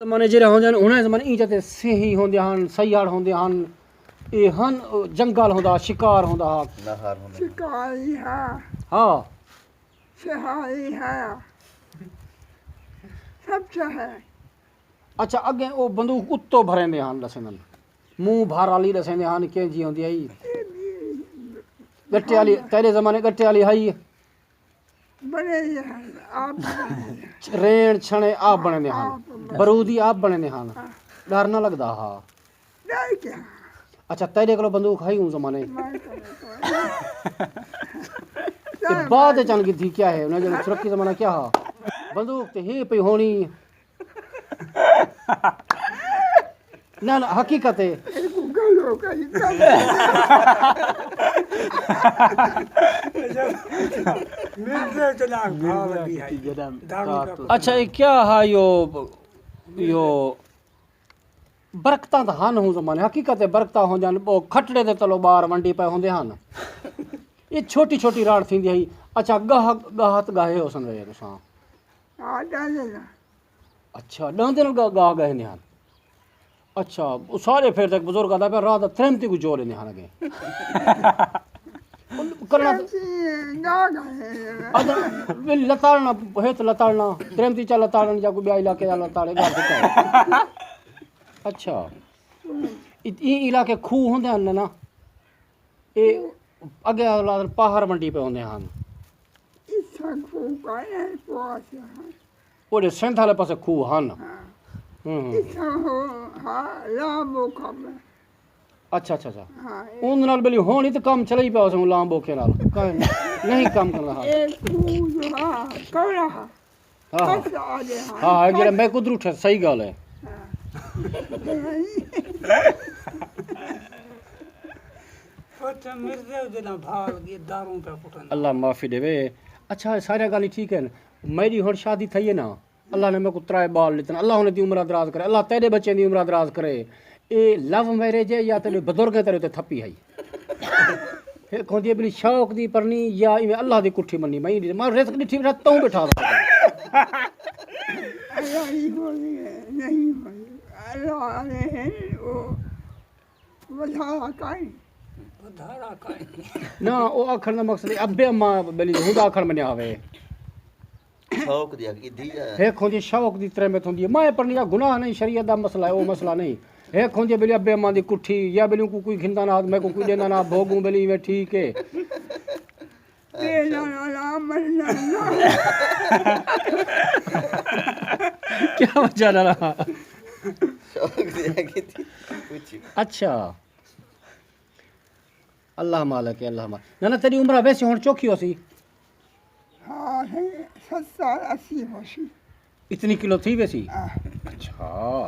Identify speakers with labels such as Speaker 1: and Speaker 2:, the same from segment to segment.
Speaker 1: माने ਜਿਹੜੇ ਹੁੰਦੇ ਨੇ ਉਹਨਾਂ ਜ਼ਮਾਨੇ ਇੰਜ ਤੇ ਸਹੀ ਹੁੰਦੇ ਹਨ ਸਈਆੜ ਹੁੰਦੇ ਹਨ ਇਹ ਹਨ ਜੰਗਲ ਹੁੰਦਾ ਸ਼ਿਕਾਰ ਹੁੰਦਾ
Speaker 2: नहर होने
Speaker 3: शिकारी है
Speaker 1: ਹਾਂ
Speaker 3: सिहारी है सब है
Speaker 1: ਅੱਛਾ ਅੱਗੇ ਉਹ ਬੰਦੂਕ ਉੱਤੋਂ ਭਰਦੇ ਹਨ ਲਸਣ ਮੂੰਹ ਭਰ ਵਾਲੀ ਲਸਣਦੇ ਹਨ ਕਿੰਜੀ ਹੁੰਦੀ ਆਈ ਗੱਟੇ ਵਾਲੀ ਤੇਰੇ ਜ਼ਮਾਨੇ ਗੱਟੇ ਵਾਲੀ ਹਾਈ
Speaker 3: बने हैं आप
Speaker 1: ਰੇਣ ਛਣੇ ਆਪ ਬਣਦੇ ਹਨ ਬਰੂਦੀ ਆਪ ਬਣਦੇ ਹਨ ਡਰ ਨਾ ਲੱਗਦਾ ਹਾਂ
Speaker 3: नहीं क्या
Speaker 1: ਅੱਛਾ ਤੇਰੇ ਕੋਲ ਬੰਦੂਕ ਹੈ ਉਸ ਜ਼ਮਾਨੇ
Speaker 3: मैं
Speaker 1: ਤੇ ਬਾਅਦ ਚੰਨ ਕੀਤੀ ਕੀ ਹੈ ਉਹਨਾਂ ਜਿਹੜਾ ਸੁਰੱਖੀ ਜ਼ਮਾਨਾ ਕੀ ਹਾਂ ਬੰਦੂਕ ਤੇ ਹੀ ਪਈ ਹੋਣੀ ਨਾ ਨਾ ਹਕੀਕਤ ਹੈ
Speaker 3: गलो का मिलते चला भाव भी है
Speaker 1: अच्छा ये क्या है यो बरकतां ਤਾਂ ਹਨ ਉਹ ਜ਼ਮਾਨੇ ਹਕੀਕਤ ਹੈ ਬਰਕਤਾਂ ਹੋ ਜਾਣ ਉਹ ਖੱਟੜੇ ਦੇ ਤਲੋ ਬਾਹਰ ਮੰਡੀ ਪਏ ਹੁੰਦੇ ਹਨ ਇਹ ਛੋਟੀ ਛੋਟੀ ਰਾੜ ਥੀਂਦੀ ਹੈ ਅੱਛਾ ਗਾਹਤ ਗਾਹੇ ਹੋ ਸੰਦੇ ਤੁਸਾਂ
Speaker 3: आ डाले ना
Speaker 1: ਅੱਛਾ ਡਾਂਦੇ ਨਾਲ ਗਾਹ ਗਏ ਨੇ ਹਨ ਅੱਛਾ ਉਹ ਸਾਰੇ ਫਿਰ ਤੱਕ ਬਜ਼ੁਰਗ ਆਦਾ ਪਿਆ ਰਾਤ ਤ੍ਰੈਮਤੀ ਕੋ ਜੋੜੇ ਨੇ ਹਨ ਅਗੇ ਕਰਨਾ
Speaker 3: गा गए
Speaker 1: ਅਦਾ ਲਤਾੜਨਾ ਹੈ ਤੇ ਲਤਾੜਨਾ ਤ੍ਰੈਮਤੀ ਚਾ ਲਤਾੜਨ ਜਾਂ ਕੋਈ ਬਿਆ ਇਲਾਕੇ ਦਾ ਲਤਾੜੇ ਗਾ ਦਿੱਤਾ ਅੱਛਾ ਇਹ ਇਲਾਕੇ ਖੂਹ ਹੁੰਦੇ ਹਨ ਨਾ ਇਹ ਅੱਗੇ ਪਹਾੜ ਮੰਡੀ ਪੇ ਹੁੰਦੇ ਹਨ
Speaker 3: इसका खूब है पास है
Speaker 1: ਉਹਦੇ ਸਿੰਧ ਵਾਲੇ ਪਾਸੇ ਖੂਹ ਹਨ
Speaker 3: इसका हो हाँ लाभो खबर
Speaker 1: ਅੱਛਾ ਅੱਛਾ ਅੱਛਾ
Speaker 3: हाँ
Speaker 1: ਉਹਦੇ ਨਾਲ ਬਲੀ ਹੋਣੀ ਤੇ ਕੰਮ ਚਲਾ ਹੀ ਪਿਆ ਉਸ ਨੂੰ ਲਾਮ ਬੋਕੇ ਨਾਲ ਨਹੀਂ ਕੰਮ ਕਰਦਾ ਹਾਂ
Speaker 3: एक खूब जो हाँ कर रहा
Speaker 1: ਹਾਂ
Speaker 3: बस आ गए हाँ
Speaker 1: ਹਾਂ ਜਿਹੜਾ ਮੈਂ ਕੁਦਰ ਉੱਠਿਆ ਸਹੀ ਗੱਲ ਹੈ अल्लाह माफ़ी देवे अच्छा सारी गाली ठीक है मेरी हुण शादी थी है ना अल्लाह ने मेरे को 3 बाल लिते अल्लाह ने दी उम्र दराज करे अल्लाह तेरे बच्चे दी उम्र दराज करे ये लव मैरिज है या तेरे बुजुर्ग तेरे ते थप्पी है फिर खोंदी बली शौक दी परनी या इवें अल्लाह दी कुठी मन्नी मैं मां रिस्क दी ठीक तू बैठा
Speaker 3: अल्लाह ही बोली है नहीं बोली अल्लाह ने है वो वधारा काई
Speaker 1: ना ओ आखण दा मकसद अब्बे अम्मा बली हुदा आखण मन्या आवे
Speaker 2: शौक दिया कि दी है
Speaker 1: हे खोंदी शौक दी तरह में थोंदी मैं परनी गुनाह नहीं शरीयत दा मसला है ओ मसला नहीं हे खोंदी बली अब्बे अम्मा दी कुठी या बली को कोई खिंदा ना मैं को कोई देना ना भोगूं बली में ठीक है
Speaker 3: तेरा ना मरना
Speaker 1: क्या वजह ना रहा
Speaker 2: शौक दिया कि कुछ
Speaker 1: अच्छा अल्लाह मालिक है अल्लाह मालिक ना ना तेरी उम्र वैसे हुण चौखी होसी
Speaker 3: हाँ है 70-80 होशी
Speaker 1: इतनी किलो थी वैसी
Speaker 3: हाँ
Speaker 1: अच्छा
Speaker 3: हाँ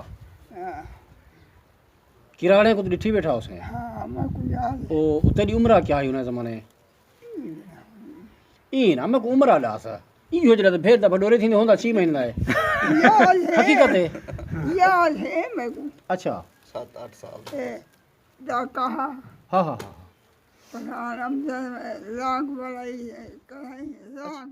Speaker 1: किराने को तो डिठी बैठा उसने
Speaker 3: हाँ मैं को याद
Speaker 1: ओ तेरी उम्र क्या है उन जमाने ई ना मैं को उम्र डास ई हो जरा भेड़ दा बडोरे थी होंदा 6 महीना है
Speaker 3: याद है
Speaker 1: हकीकत है
Speaker 3: याद है मैं को
Speaker 1: अच्छा
Speaker 2: 7-8 साल
Speaker 3: ए दा कहा
Speaker 1: हाँ हाँ हाँ
Speaker 3: पर रमजान लाख बड़ाई है कहीं लाख